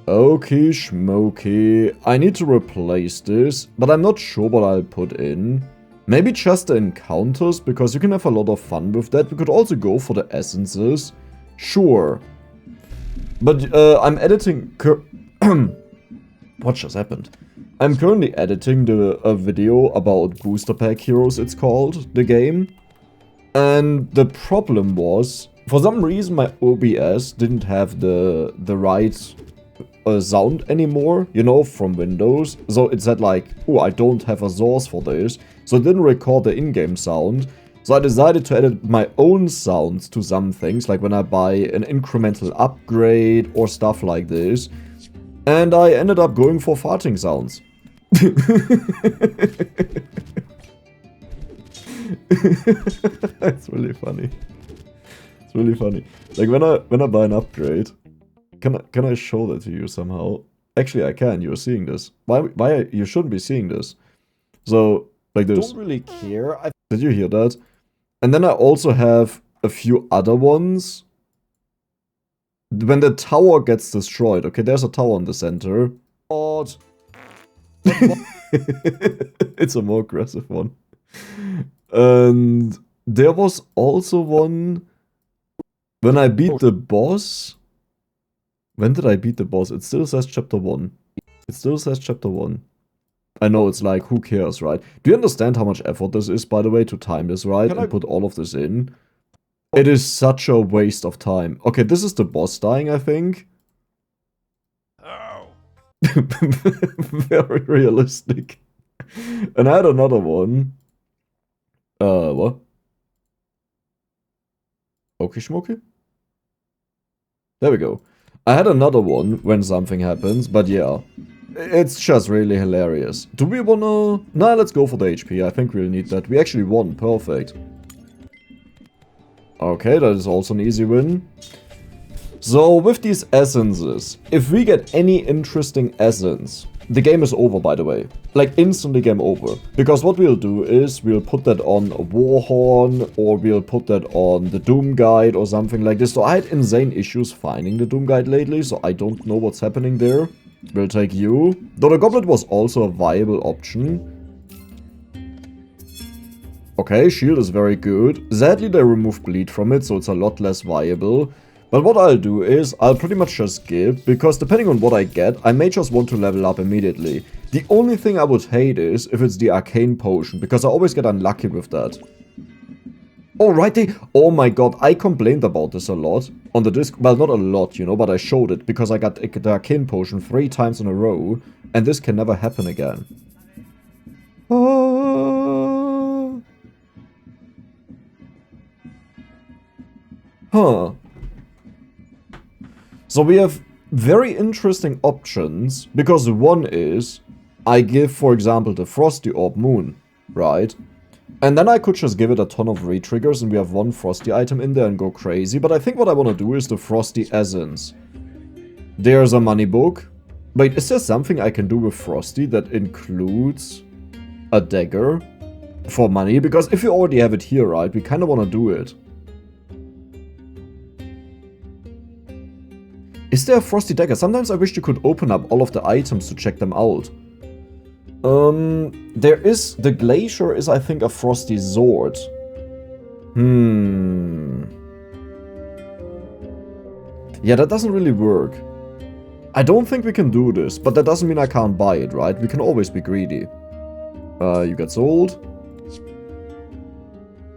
Okay, schmokey. I need to replace this, but I'm not sure what I'll put in. Maybe just the encounters, because you can have a lot of fun with that. We could also go for the essences. Sure. But I'm editing... What just happened? I'm currently editing a video about Booster Pack Heroes, it's called, the game. And the problem was, for some reason my OBS didn't have the right sound anymore, you know, from Windows. So it said like, oh, I don't have a source for this. So it didn't record the in-game sound. So I decided to edit my own sounds to some things, like when I buy an incremental upgrade or stuff like this. And I ended up going for farting sounds. It's really funny. It's really funny. Like when I buy an upgrade, can I show that to you somehow? Actually, I can. You're seeing this. Why you shouldn't be seeing this? So like this. Don't really care. Did you hear that? And then I also have a few other ones. When the tower gets destroyed, okay, there's a tower in the center. God. It's a more aggressive one. And there was also one when I beat the boss. When did I beat the boss? It still says chapter 1. It still says chapter 1. I know, it's like, who cares, right? Do you understand how much effort this is, by the way, to time this right and put all of this in? It is such a waste of time. Okay, this is the boss dying, I think. Oh. Very realistic. And I had another one. What? Okay, schmucky? There we go. I had another one when something happens, but yeah. It's just really hilarious. Do we wanna... Nah, let's go for the HP. I think we'll need that. We actually won. Perfect. Okay, that is also an easy win. So, with these essences, if we get any interesting essence, the game is over, by the way. Like, instantly game over. Because what we'll do is, we'll put that on a Warhorn, or we'll put that on the Doom Guide, or something like this. So, I had insane issues finding the Doom Guide lately, so I don't know what's happening there. We'll take you. Though the Goblet was also a viable option. Okay, shield is very good. Sadly, they removed bleed from it, so it's a lot less viable. But what I'll do is, I'll pretty much just skip, because depending on what I get, I may just want to level up immediately. The only thing I would hate is if it's the arcane potion, because I always get unlucky with that. Oh, right, oh my god, I complained about this a lot on the disc. Well, not a lot, you know, but I showed it, because I got the arcane potion 3 times in a row, and this can never happen again. Huh. So we have very interesting options, because one is, I give, for example, the Frosty Orb Moon, right? And then I could just give it a ton of re-triggers and we have one Frosty item in there and go crazy, but I think what I want to do is the Frosty Essence. There's a money book. Wait, is there something I can do with Frosty that includes a dagger for money? Because if you already have it here, right, we kind of want to do it. Is there a Frosty dagger? Sometimes I wish you could open up all of the items to check them out. There is... The Glacier is, I think, a Frosty sword. Yeah, that doesn't really work. I don't think we can do this, but that doesn't mean I can't buy it, right? We can always be greedy. You get sold.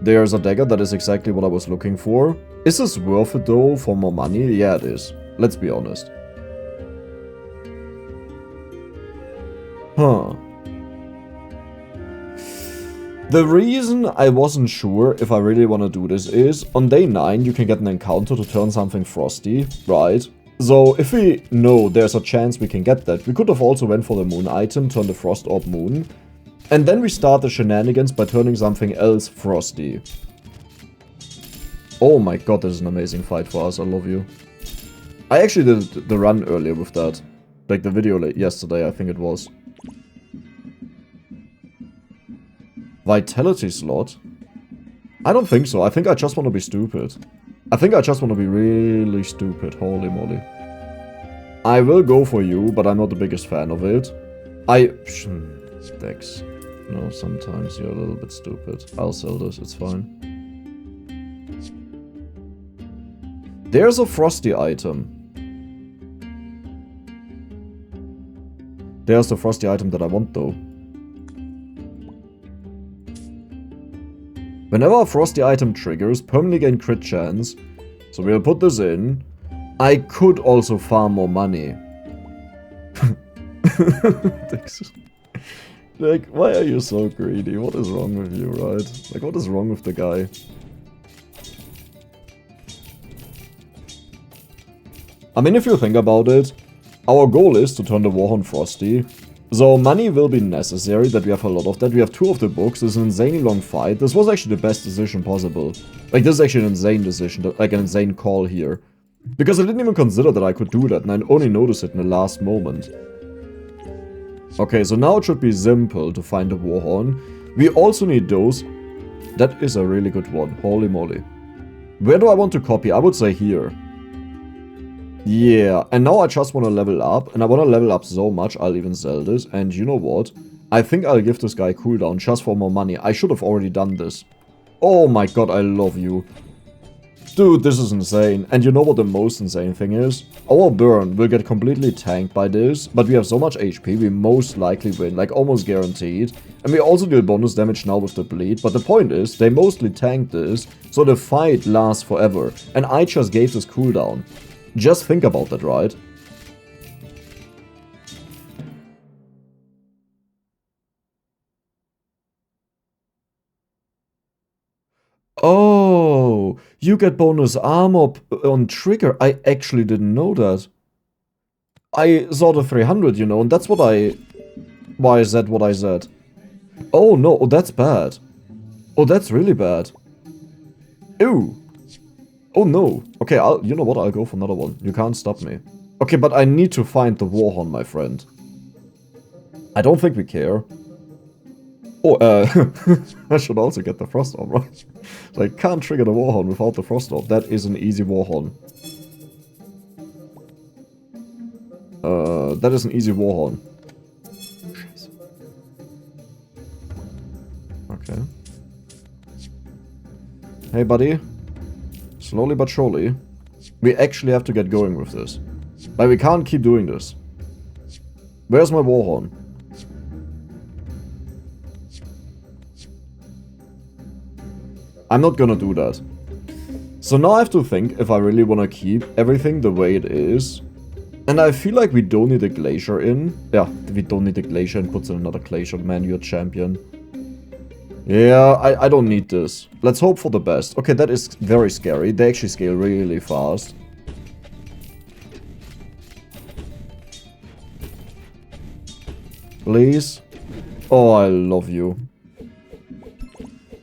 There's a dagger, that is exactly what I was looking for. Is this worth it, though, for more money? Yeah, it is. Let's be honest. Huh. The reason I wasn't sure if I really want to do this is, on day 9 you can get an encounter to turn something frosty, right? So if we know there's a chance we can get that, we could have also went for the moon item, turn the frost orb moon, and then we start the shenanigans by turning something else frosty. Oh my god, this is an amazing fight for us, I love you. I actually did the run earlier with that. Like the video yesterday, I think it was. Vitality slot? I don't think so. I think I just want to be stupid. I think I just want to be really stupid. Holy moly. I will go for you, but I'm not the biggest fan of it. Dex. No, sometimes you're a little bit stupid. I'll sell this, it's fine. There's a Frosty item. There's the Frosty item that I want, though. Whenever a Frosty item triggers, permanently gain crit chance. So we'll put this in. I could also farm more money. Like, why are you so greedy? What is wrong with you, right? Like, what is wrong with the guy? I mean, if you think about it, our goal is to turn the Warhorn Frosty. So money will be necessary, that we have a lot of that. We have 2 of the books. It's an insanely long fight. This was actually the best decision possible. Like, this is actually an insane decision, like an insane call here. Because I didn't even consider that I could do that, and I only noticed it in the last moment. Okay, so now it should be simple to find the Warhorn. We also need those. That is a really good one. Holy moly. Where do I want to copy? I would say here. Yeah, and now I just want to level up, and I want to level up so much, I'll even sell this. And you know what? I think I'll give this guy cooldown just for more money. I should have already done this. Oh my god, I love you. Dude, this is insane. And you know what the most insane thing is? Our burn will get completely tanked by this, but we have so much HP, we most likely win, like almost guaranteed. And we also deal bonus damage now with the bleed, but the point is, they mostly tanked this, so the fight lasts forever. And I just gave this cooldown. Just think about that, right? Oh, you get bonus armor on trigger. I actually didn't know that. I saw the 300, you know, and that's what why is that what I said? Oh no, oh, that's bad. Oh, that's really bad. Ew. Oh no. Okay, you know what? I'll go for another one. You can't stop me. Okay, but I need to find the Warhorn, my friend. I don't think we care. Oh, I should also get the Frost Orb, right? Like, can't trigger the Warhorn without the Frost Orb. That is an easy Warhorn. That is an easy Warhorn. Okay. Hey, buddy. Slowly but surely. We actually have to get going with this. Like, we can't keep doing this. Where's my Warhorn? I'm not gonna do that. So now I have to think if I really wanna keep everything the way it is. And I feel like we don't need a Glacier in. Yeah, we don't need a Glacier and puts in another Glacier. Man, you're a champion. Yeah, I don't need this. Let's hope for the best. Okay, that is very scary. They actually scale really fast. Please. Oh, I love you.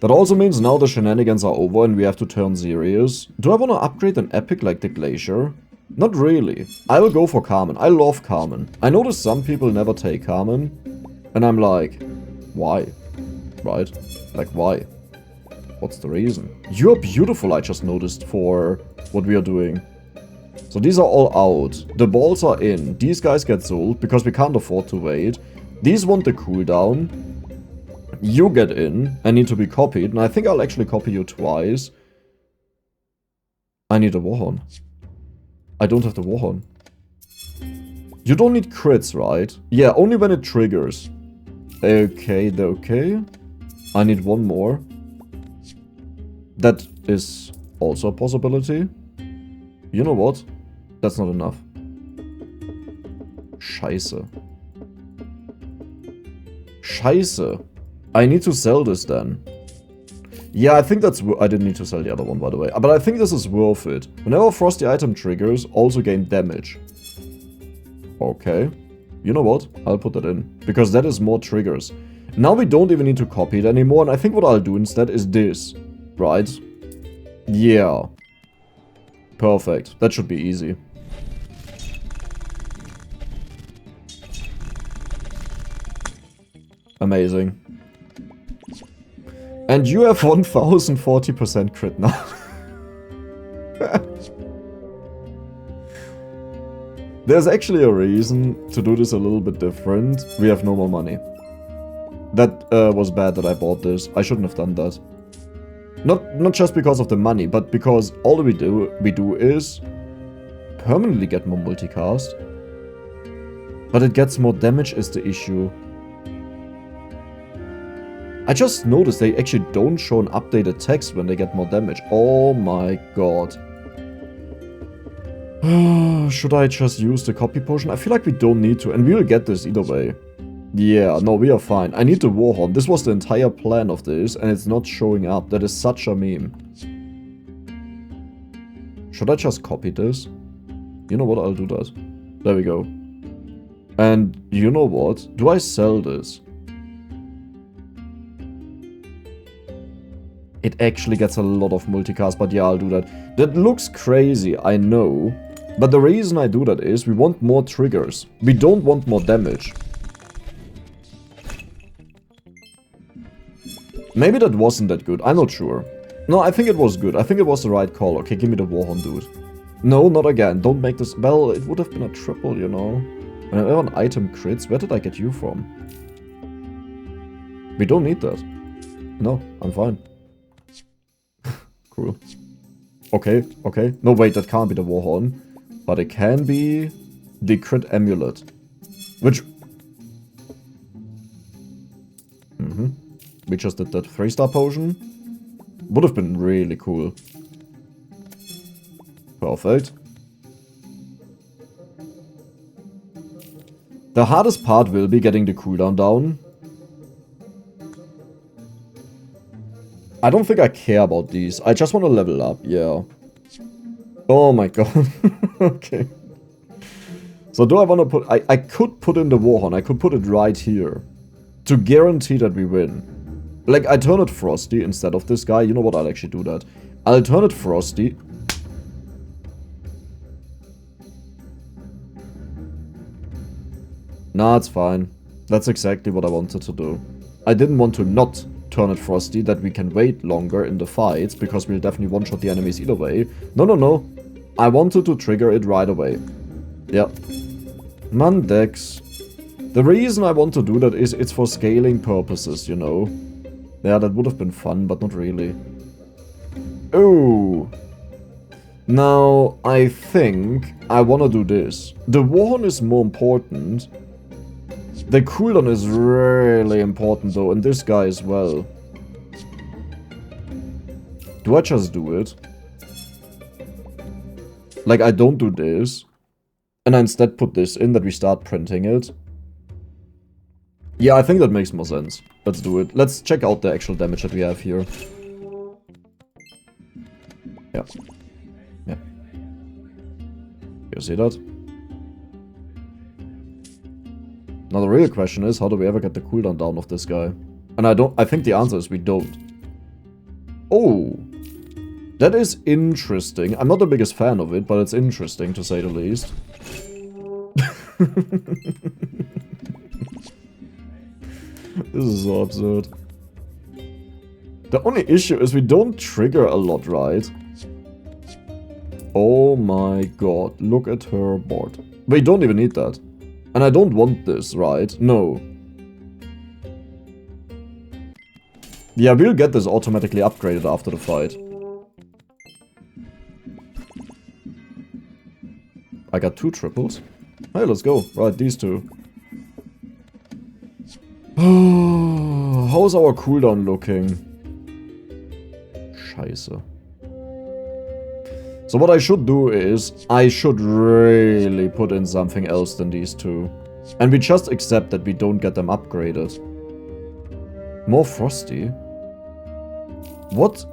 That also means now the shenanigans are over and we have to turn serious. Do I want to upgrade an epic like the Glacier? Not really. I will go for Carmen. I love Carmen. I notice some people never take Carmen. And I'm like, why? Right? Like, why? What's the reason? You're beautiful, I just noticed, for what we are doing. So these are all out. The balls are in. These guys get sold because we can't afford to wait. These want the cooldown. You get in. I need to be copied. And I think I'll actually copy you twice. I need a Warhorn. I don't have the Warhorn. You don't need crits, right? Yeah, only when it triggers. Okay, okay. I need one more. That is also a possibility. You know what? That's not enough. Scheiße. Scheiße. I need to sell this then. Yeah, I think that's... I didn't need to sell the other one, by the way. But I think this is worth it. Whenever Frosty item triggers, also gain damage. Okay. You know what? I'll put that in. Because that is more triggers. Now we don't even need to copy it anymore. And I think what I'll do instead is this. Right? Yeah. Perfect. That should be easy. Amazing. And you have 1040% crit now. There's actually a reason to do this a little bit different. We have no more money. That was bad that I bought this. I shouldn't have done that. Not just because of the money, but because all we do is permanently get more multicast. But it gets more damage is the issue. I just noticed they actually don't show an updated text when they get more damage. Oh my god. Should I just use the copy potion? I feel like we don't need to, and we will get this either way. Yeah, no, we are fine. I need the Warhorn. This was the entire plan of this, and it's not showing up. That is such a meme. Should I just copy this? You know what, I'll do that. There we go. And you know what? Do I sell this? It actually gets a lot of multicast, but yeah, I'll do that. That looks crazy, I know. But the reason I do that is we want more triggers. We don't want more damage. Maybe that wasn't that good, I'm not sure. No, I think it was good. I think it was the right call. Okay, give me the Warhorn, dude. No, not again. Don't make this... Well, it would have been a triple, you know. Whenever an item crits, where did I get you from? We don't need that. No, I'm fine. Cool. Okay, okay. No, wait, that can't be the Warhorn. But it can be the crit amulet. Which... We just did that 3-star potion. Would have been really cool. Perfect. The hardest part will be getting the cooldown down. I don't think I care about these. I just want to level up, yeah. Oh my god. Okay. So do I want to put... I could put in the Warhorn. I could put it right here. To guarantee that we win. Like, I turn it Frosty instead of this guy. You know what? I'll actually do that. I'll turn it Frosty. Nah, it's fine. That's exactly what I wanted to do. I didn't want to not turn it Frosty, that we can wait longer in the fights, because we'll definitely one-shot the enemies either way. No, no, no. I wanted to trigger it right away. Yeah. Mandex. The reason I want to do that is it's for scaling purposes, you know. Yeah, that would have been fun, but not really. Oh. Now, I think I want to do this. The Warhorn is more important. The cooldown is really important though, and this guy as well. Do I just do it? Like, I don't do this. And I instead put this in, that we start printing it. Yeah, I think that makes more sense. Let's do it. Let's check out the actual damage that we have here. Yeah. Yeah. You see that? Now the real question is, how do we ever get the cooldown down of this guy? And I think the answer is we don't. Oh! That is interesting. I'm not the biggest fan of it, but it's interesting to say the least. This is so absurd. The only issue is we don't trigger a lot, right? Oh my god, look at her board. We don't even need that. And I don't want this, right? No. Yeah, we'll get this automatically upgraded after the fight. I got 2 triples. Hey, let's go. Right, these 2. How's our cooldown looking? Scheiße. So what I should do is, I should really put in something else than these 2. And we just accept that we don't get them upgraded. More Frosty? What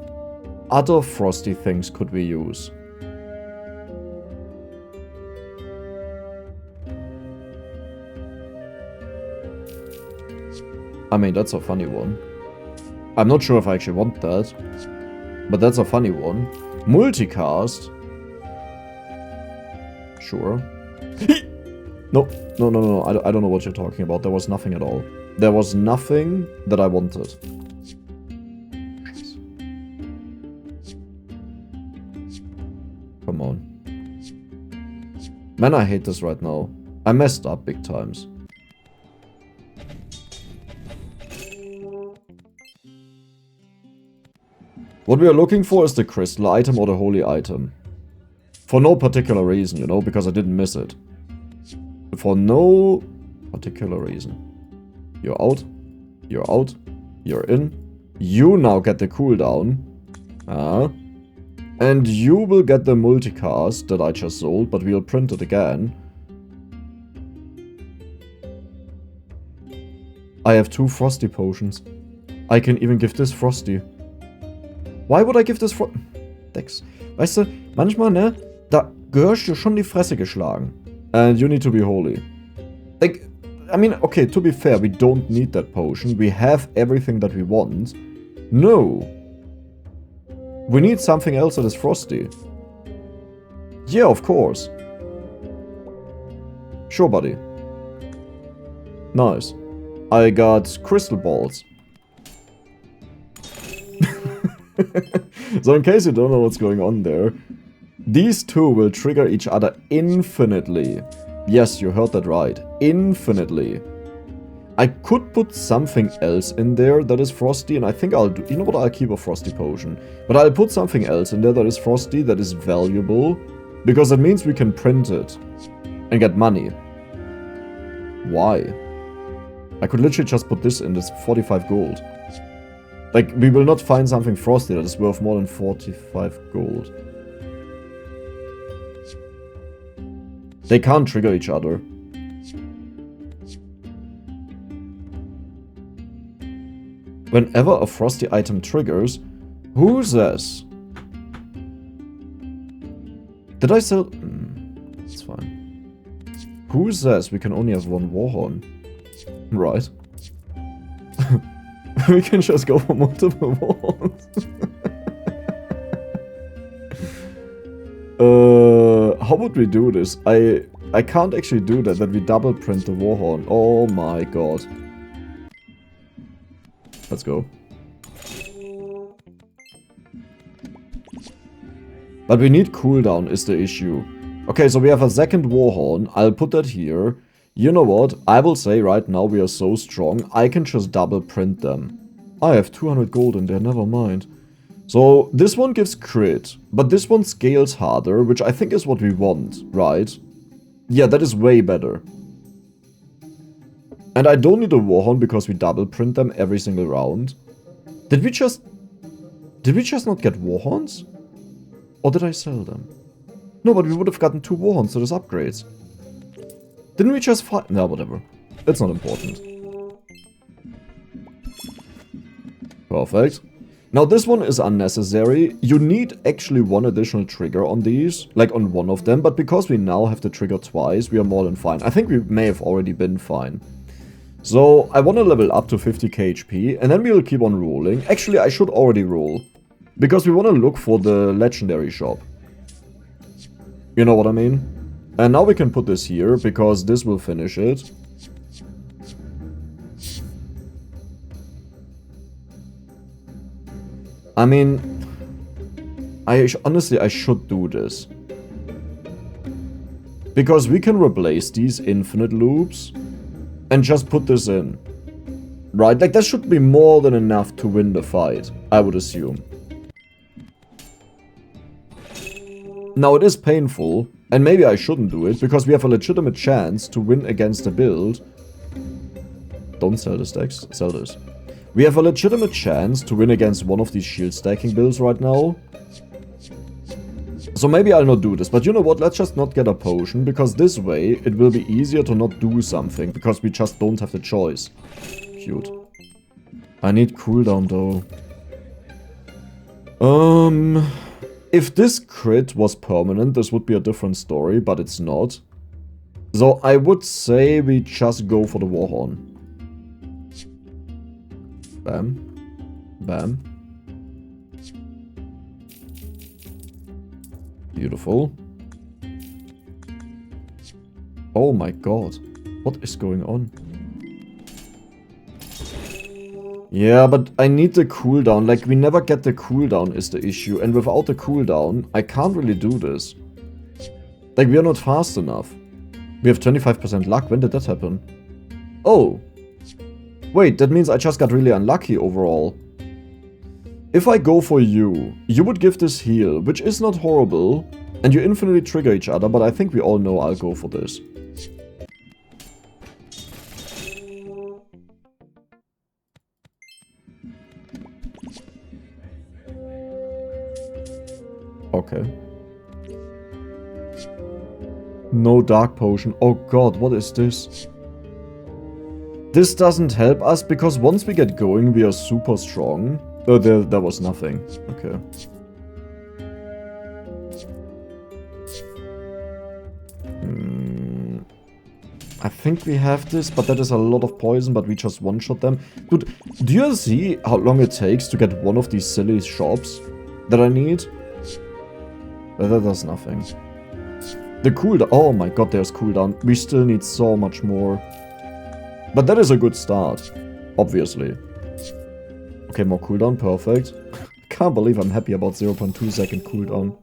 other Frosty things could we use? I mean, that's a funny one. I'm not sure if I actually want that. But that's a funny one. Multicast. Sure. No, no, no, no, I don't know what you're talking about. There was nothing at all. There was nothing that I wanted. Come on. Man, I hate this right now. I messed up big times. What we are looking for is the crystal item or the holy item. For no particular reason, you know, because I didn't miss it. For no particular reason. You're out. You're out. You're in. You now get the cooldown. And you will get the multicast that I just sold, but we'll print it again. I have 2 Frosty potions. I can even give this Frosty. Why would I give this Dex? Weißt du, manchmal, ne, da gehörst du schon die Fresse geschlagen. And you need to be holy. Like, I mean, okay, to be fair, we don't need that potion. We have everything that we want. No. We need something else that is Frosty. Yeah, of course. Sure, buddy. Nice. I got crystal balls. So in case you don't know what's going on there, these two will trigger each other infinitely. Yes, you heard that right. Infinitely. I could put something else in there that is Frosty, and I think I'll do... You know what, I'll keep a Frosty potion. But I'll put something else in there that is Frosty, that is valuable, because that means we can print it and get money. Why? I could literally just put this in, this 45 gold. Like, we will not find something Frosty that is worth more than 45 gold. They can't trigger each other. Whenever a Frosty item triggers, who says? Did I sell? It's fine. Who says we can only have one Warhorn? Right. We can just go for multiple Warhorns. How would we do this? I can't actually do that we double print the Warhorn. Oh my god. Let's go. But we need cooldown is the issue. Okay, so we have a second Warhorn. I'll put that here. You know what? I will say right now we are so strong, I can just double print them. I have 200 gold in there, never mind. So this one gives crit, but this one scales harder, which I think is what we want, right? Yeah, that is way better. And I don't need a Warhorn because we double print them every single round. Did we just not get Warhorns? Or did I sell them? No, but we would have gotten 2 Warhorns to this upgrades. Didn't we just fight? No, whatever. It's not important. Perfect. Now this one is unnecessary. You need actually 1 additional trigger on these, like on one of them, but because we now have the trigger twice, we are more than fine. I think we may have already been fine. So I want to level up to 50k HP, and then we will keep on rolling. Actually, I should already roll, because we want to look for the legendary shop. You know what I mean? And now we can put this here, because this will finish it. I mean, honestly, I should do this. Because we can replace these infinite loops and just put this in. Right? Like, that should be more than enough to win the fight, I would assume. Now, it is painful, and maybe I shouldn't do it, because we have a legitimate chance to win against a build. Don't sell this, Dex. Sell this. We have a legitimate chance to win against one of these shield stacking builds right now. So maybe I'll not do this, but you know what, let's just not get a potion, because this way it will be easier to not do something, because we just don't have the choice. Cute. I need cooldown though. If this crit was permanent, this would be a different story, but it's not. So I would say we just go for the Warhorn. Bam. Bam. Beautiful. Oh my god. What is going on? Yeah, but I need the cooldown. Like, we never get the cooldown is the issue. And without the cooldown, I can't really do this. Like, we are not fast enough. We have 25% luck. When did that happen? Oh. Wait, that means I just got really unlucky overall. If I go for you, you would give this heal, which is not horrible, and you infinitely trigger each other, but I think we all know I'll go for this. Okay. No dark potion. Oh god, what is this? This doesn't help us because once we get going, we are super strong. Oh, there was nothing. Okay. I think we have this, but that is a lot of poison, but we just one-shot them. Dude, do you see how long it takes to get one of these silly shops that I need? That does nothing. The cooldown. Oh my god, there's cooldown. We still need so much more. But that is a good start. Obviously. Okay, more cooldown. Perfect. Can't believe I'm happy about 0.2 second cooldown.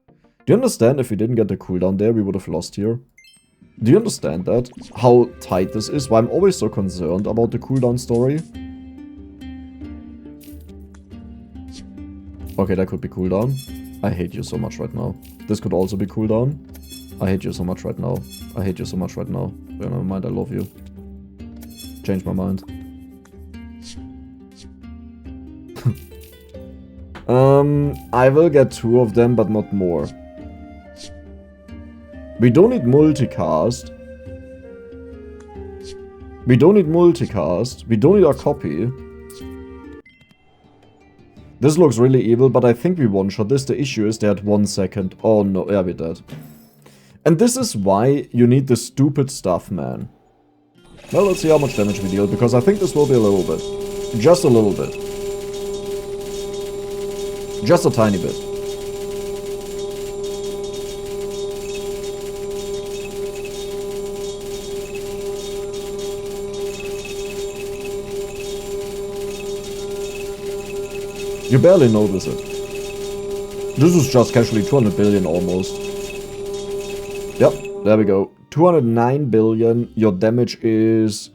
Do you understand if we didn't get the cooldown there, we would have lost here? Do you understand that? How tight this is? Why I'm always so concerned about the cooldown story? Okay, that could be cooldown. I hate you so much right now. This could also be cooldown. I hate you so much right now. I hate you so much right now. Yeah, never mind, I love you. Change my mind. I will get 2 of them, but not more. We don't need multicast. We don't need multicast. We don't need our copy. This looks really evil, but I think we one-shot this. The issue is they're at 1 second. Oh no, yeah, we're dead. And this is why you need the stupid stuff, man. Well, let's see how much damage we deal, because I think this will be a little bit. Just a little bit. Just a tiny bit. You barely notice it. This is just casually 200 billion almost. Yep, there we go. 209 billion. Your damage is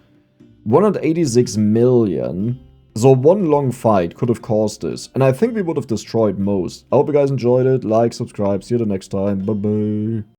186 million. So one long fight could have caused this. And I think we would have destroyed most. I hope you guys enjoyed it. Like, subscribe. See you the next time. Bye bye.